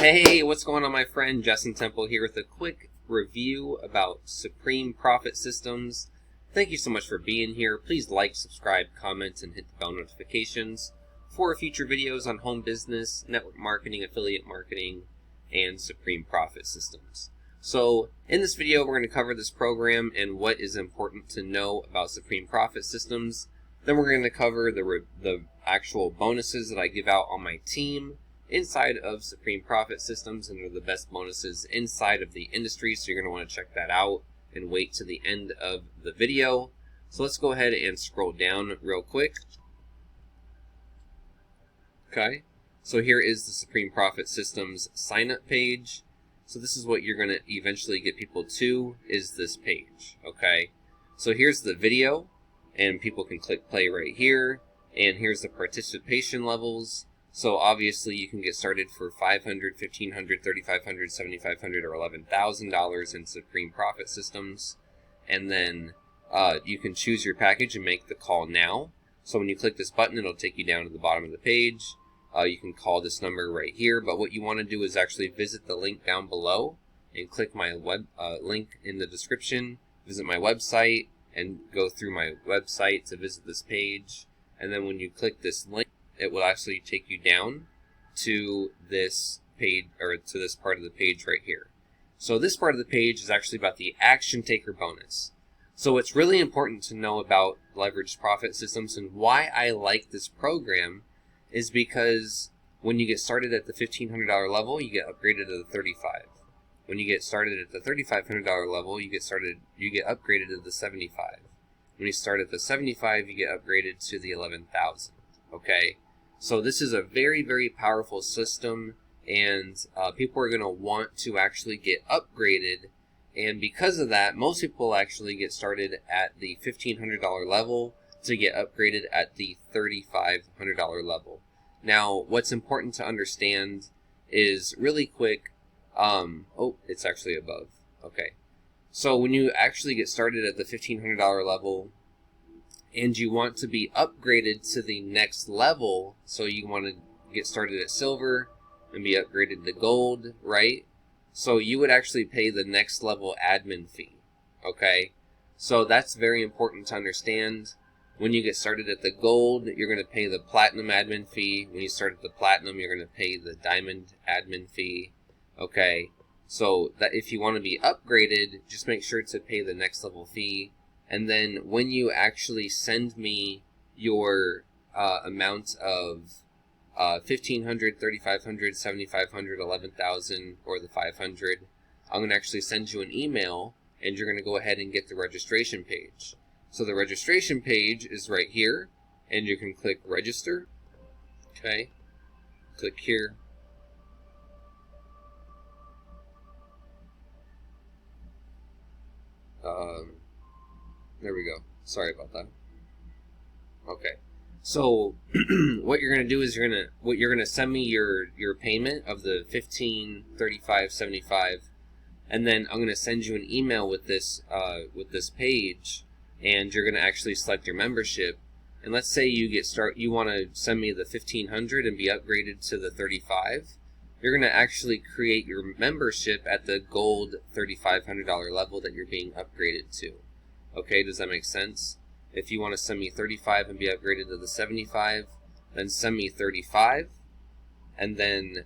Hey, what's going on, my friend? Justin Temple here with a quick review about Supreme Profit Systems. Thank you so much for being here. Please like, subscribe, comment, and hit the bell notifications for future videos on home business, network marketing, affiliate marketing, and Supreme Profit Systems. So, in this video, we're going to cover this program and what is important to know about Supreme Profit Systems. Then we're going to cover the actual bonuses that I give out on my team inside of Supreme Profit Systems, and they're the best bonuses inside of the industry, so you're going to want to check that out and wait to the end of the video. So let's go ahead and scroll down real quick. Okay, so here is the Supreme Profit Systems sign up page. So this is what you're going to eventually get people to, is this page. Okay, so here's the video, and people can click play right here, and here's the participation levels. So obviously you can get started for $500, $1,500, $3,500, $7,500, or $11,000 in Supreme Profit Systems. And then you can choose your package and make the call now. So when you click this button, it'll take you down to the bottom of the page. You can call this number right here, but what you want to do is actually visit the link down below and click my web link in the description, visit my website, and go through my website to visit this page. And then when you click this link, it will actually take you down to this page, or to this part of the page right here. So this part of the page is actually about the action taker bonus. So what's really important to know about leveraged profit systems and why I like this program is because when you get started at the $1,500 level, you get upgraded to the $35,000. When you get started at the $3,500 level, you get upgraded to the $75,000. When you start at the $75,000, you get upgraded to the $11,000. Okay. So this is a very, very powerful system, and people are going to want to actually get upgraded. And because of that, most people actually get started at the $1,500 level to get upgraded at the $3,500 level. Now, what's important to understand is really quick. Oh, it's actually above. Okay. So when you actually get started at the $1,500 level, and you want to be upgraded to the next level, so you want to get started at silver and be upgraded to gold, right? So you would actually pay the next level admin fee, okay? So that's very important to understand. When you get started at the gold, you're going to pay the platinum admin fee. When you start at the platinum, you're going to pay the diamond admin fee, okay? So that if you want to be upgraded, just make sure to pay the next level fee. And then when you actually send me your amount of $1,500, $3,500, $7,500, $11,000, or the $500, I'm going to actually send you an email, and you're going to go ahead and get the registration page. So the registration page is right here, and you can click register. Okay, click here. There we go. Sorry about that. Okay. So what you're gonna do is you're gonna send me your payment of the $15, $35, $75, and then I'm gonna send you an email with this page, and you're gonna actually select your membership. And let's say you want to send me the $1,500 and be upgraded to the $35. You're gonna actually create your membership at the gold $3,500 level that you're being upgraded to. Okay, does that make sense? If you want to send me $35 and be upgraded to the $75, then send me $35, and then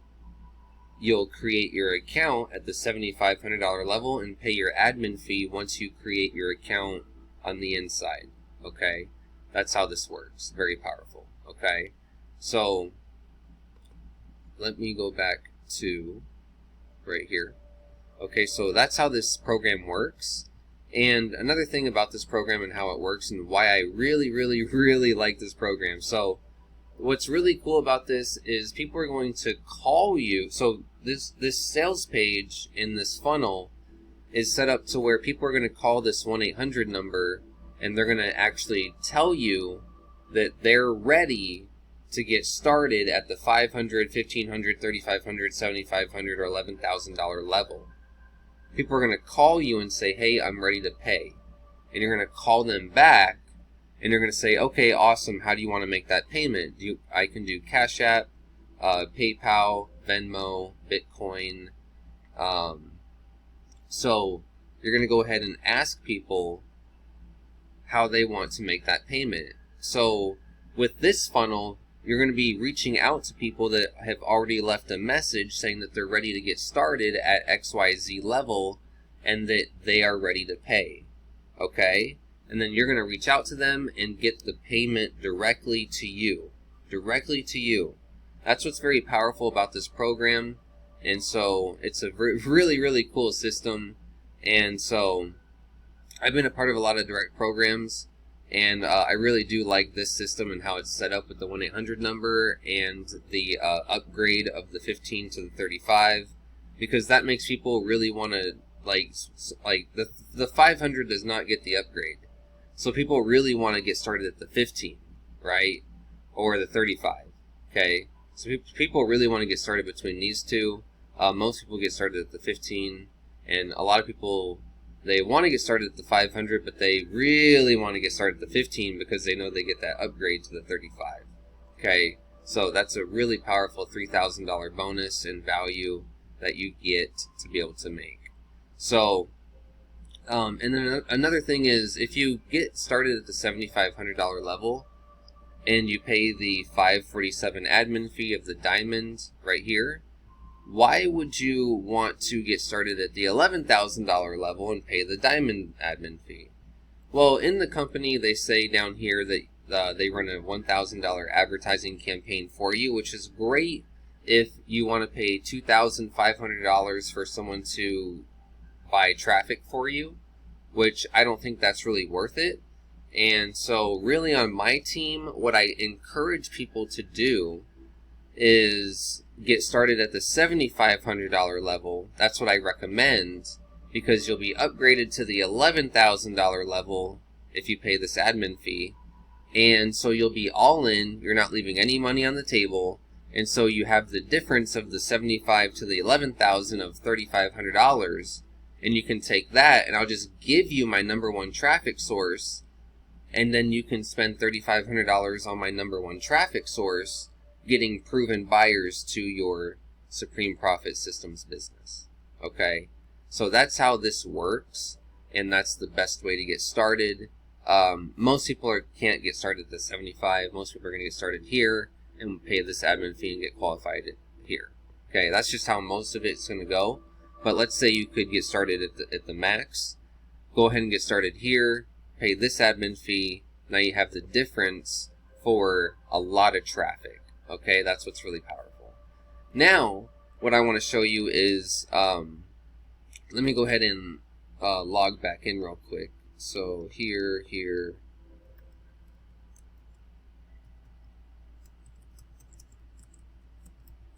you'll create your account at the $7,500 level and pay your admin fee once you create your account on the inside. Okay, that's how this works. Very powerful. Okay, so let me go back to right here. Okay, so that's how this program works. And another thing about this program and how it works and why I really, really, really like this program. So what's really cool about this is people are going to call you. So this sales page in this funnel is set up to where people are going to call this 1-800 number, and they're going to actually tell you that they're ready to get started at the $500, $1,500, $3,500, $7,500, or $11,000 level. People are going to call you and say, hey, I'm ready to pay. And you're going to call them back, and you're going to say, okay, awesome, how do you want to make that payment? I can do Cash App, PayPal, Venmo, Bitcoin. So you're going to go ahead and ask people how they want to make that payment. So with this funnel, you're going to be reaching out to people that have already left a message saying that they're ready to get started at XYZ level and that they are ready to pay. Okay? And then you're going to reach out to them and get the payment directly to you. Directly to you. That's what's very powerful about this program. And so it's a really, really cool system. And so I've been a part of a lot of direct programs, and I really do like this system and how it's set up with the 1-800 number and the upgrade of the 15 to the 35, because that makes people really want to, like the 500 does not get the upgrade. So people really want to get started at the 15, right? Or the 35, okay? So people really want to get started between these two. Most people get started at the 15, and a lot of people, they want to get started at the 500, but they really want to get started at the 15 because they know they get that upgrade to the 35. Okay, so that's a really powerful $3,000 bonus in value that you get to be able to make. So, and then another thing is, if you get started at the $7,500 level and you pay the $547 admin fee of the diamond right here, why would you want to get started at the $11,000 level and pay the diamond admin fee? Well, in the company, they say down here that they run a $1,000 advertising campaign for you, which is great if you want to pay $2,500 for someone to buy traffic for you, which I don't think that's really worth it. And so really on my team, what I encourage people to do is get started at the $7,500 level. That's what I recommend, because you'll be upgraded to the $11,000 level if you pay this admin fee. And so you'll be all in, you're not leaving any money on the table, and so you have the difference of the $75,000 to the $11,000 of $3,500, and you can take that and I'll just give you my #1 traffic source, and then you can spend $3,500 on my #1 traffic source getting proven buyers to your Supreme Profit Systems business. Okay, so that's how this works, and that's the best way to get started. Most people can't get started at the 75. Most people are going to get started here and pay this admin fee and get qualified here. Okay, that's just how most of it's going to go. But let's say you could get started at the max. Go ahead and get started here, pay this admin fee. Now you have the difference for a lot of traffic. Okay, that's what's really powerful. Now, what I want to show you is, let me go ahead and log back in real quick. So here.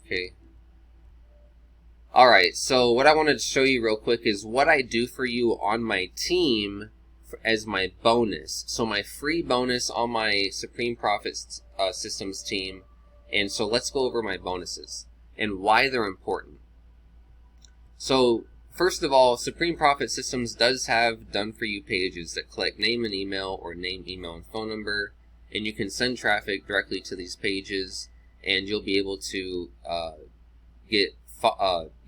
Okay. Alright, so what I wanted to show you real quick is what I do for you on my team as my bonus. So my free bonus on my Supreme Profit Systems team. And so let's go over my bonuses and why they're important. So first of all, Supreme Profit Systems does have done-for-you pages that collect name and email, or name, email, and phone number, and you can send traffic directly to these pages, and you'll be able to be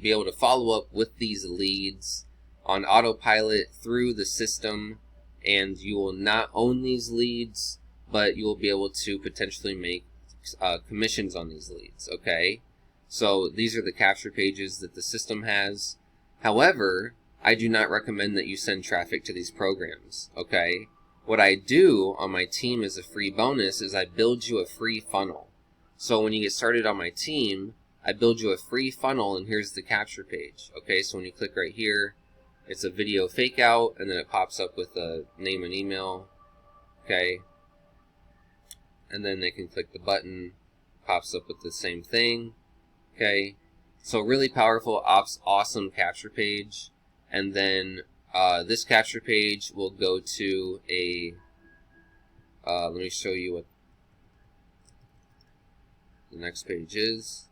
able to follow up with these leads on autopilot through the system, and you will not own these leads, but you will be able to potentially make commissions on these leads. Okay, so these are the capture pages that the system has. However, I do not recommend that you send traffic to these programs. Okay, what I do on my team as a free bonus is I build you a free funnel. So when you get started on my team, I build you a free funnel, and here's the capture page. Okay, so when you click right here, it's a video fake out, and then it pops up with a name and email. Okay, and then they can click the button, pops up with the same thing. Okay, so really powerful, awesome capture page. And then this capture page will go to a, let me show you what the next page is.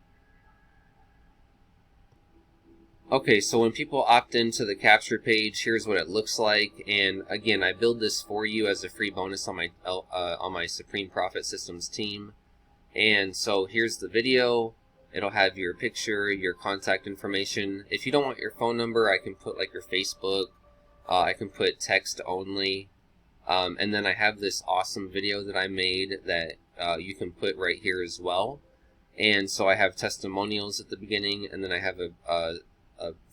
Okay, so when people opt into the capture page, here's what it looks like. And again, I build this for you as a free bonus on my Supreme Profit Systems team. And so here's the video. It'll have your picture, your contact information. If you don't want your phone number, I can put like your Facebook. I can put text only. And then I have this awesome video that I made that you can put right here as well. And so I have testimonials at the beginning, and then I have a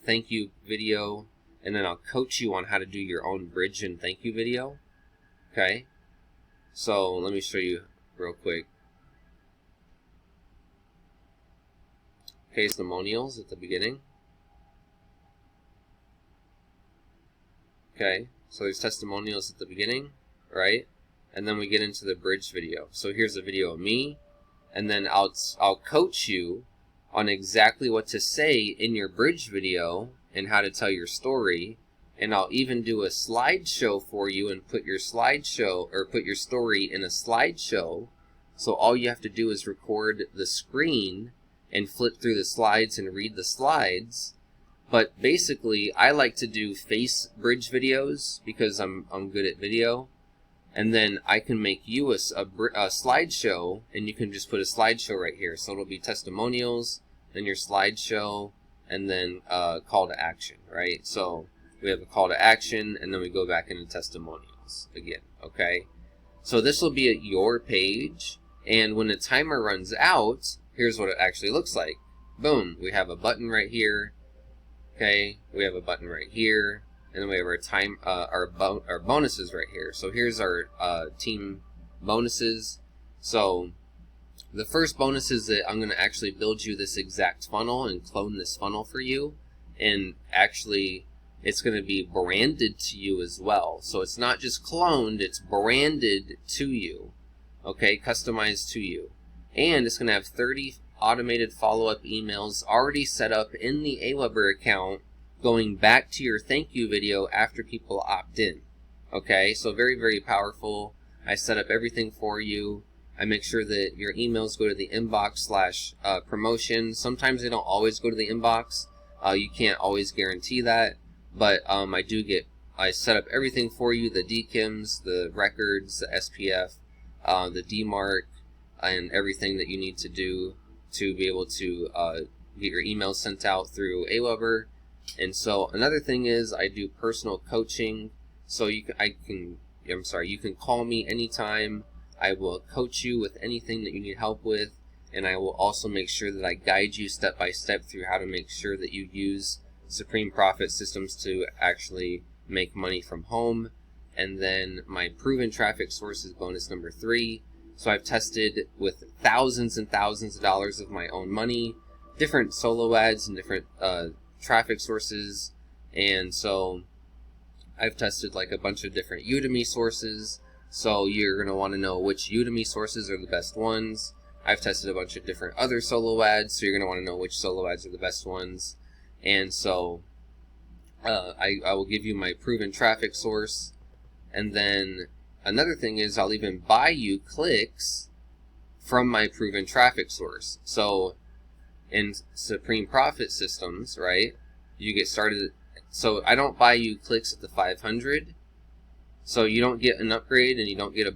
thank you video, and then I'll coach you on how to do your own bridge and thank you video. Okay, so let me show you real quick. Okay, testimonials at the beginning. Okay, so there's testimonials at the beginning, right? And then we get into the bridge video. So here's a video of me, and then I'll coach you on exactly what to say in your bridge video and how to tell your story. And I'll even do a slideshow for you and put your slideshow or put your story in a slideshow. So all you have to do is record the screen and flip through the slides and read the slides. But basically, I like to do face bridge videos because I'm good at video. And then I can make you a slideshow, and you can just put a slideshow right here. So it'll be testimonials, then your slideshow, and then call to action, right? So we have a call to action, and then we go back into testimonials again, okay? So this will be at your page, and when the timer runs out, here's what it actually looks like. Boom, we have a button right here. Okay, we have a button right here, and then we have our bonuses right here. So here's our team bonuses. So the first bonus is that I'm going to actually build you this exact funnel and clone this funnel for you, and actually it's going to be branded to you as well. So it's not just cloned, it's branded to you, okay, customized to you. And it's going to have 30 automated follow-up emails already set up in the Aweber account going back to your thank you video after people opt in. Okay, so very, very powerful. I set up everything for you. I make sure that your emails go to the inbox / promotion. Sometimes they don't always go to the inbox. You can't always guarantee that. But I set up everything for you, the DKIMs, the records, the SPF, the DMARC, and everything that you need to do to be able to get your emails sent out through Aweber. And so another thing is I do personal coaching. So you can call me anytime. I will coach you with anything that you need help with, and I will also make sure that I guide you step by step through how to make sure that you use Supreme Profit systems to actually make money from home. And then my proven traffic source is bonus number 3. So I've tested with thousands and thousands of dollars of my own money, different solo ads and different traffic sources. And so I've tested like a bunch of different Udemy sources. So you're going to want to know which Udemy sources are the best ones. I've tested a bunch of different other solo ads, so you're going to want to know which solo ads are the best ones. And so I will give you my proven traffic source. And then another thing is I'll even buy you clicks from my proven traffic source. So in Supreme Profit systems, right, you get started. So I don't buy you clicks at the 500. So you don't get an upgrade, and you don't get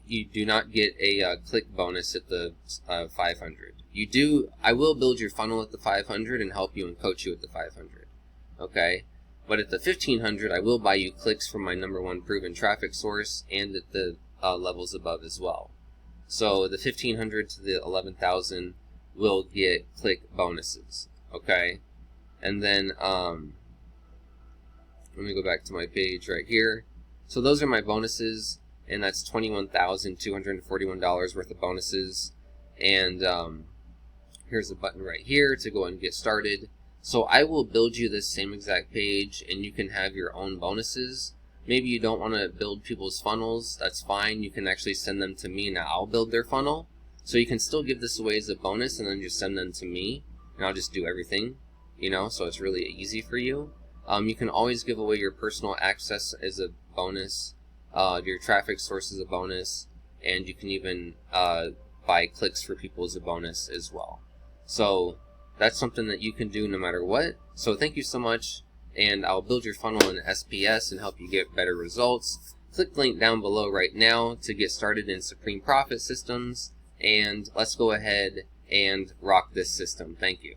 you do not get a click bonus at the 500. You do. I will build your funnel at the 500 and help you and coach you at the 500. Okay. But at the 1500, I will buy you clicks from my #1 proven traffic source and at the levels above as well. So the 1500 to the 11,000 will get click bonuses. Okay, and then let me go back to my page right here. So those are my bonuses, and that's $21,241 worth of bonuses. And here's a button right here to go and get started. So I will build you this same exact page, and you can have your own bonuses. Maybe you don't want to build people's funnels. That's fine. You can actually send them to me, and I'll build their funnel. So you can still give this away as a bonus, and then just send them to me, and I'll just do everything, you know, so it's really easy for you. You can always give away your personal access as a bonus, your traffic source as a bonus, and you can even buy clicks for people as a bonus as well. So that's something that you can do no matter what. So thank you so much, and I'll build your funnel in SPS and help you get better results. Click the link down below right now to get started in Supreme Profit systems, and let's go ahead and rock this system. Thank you.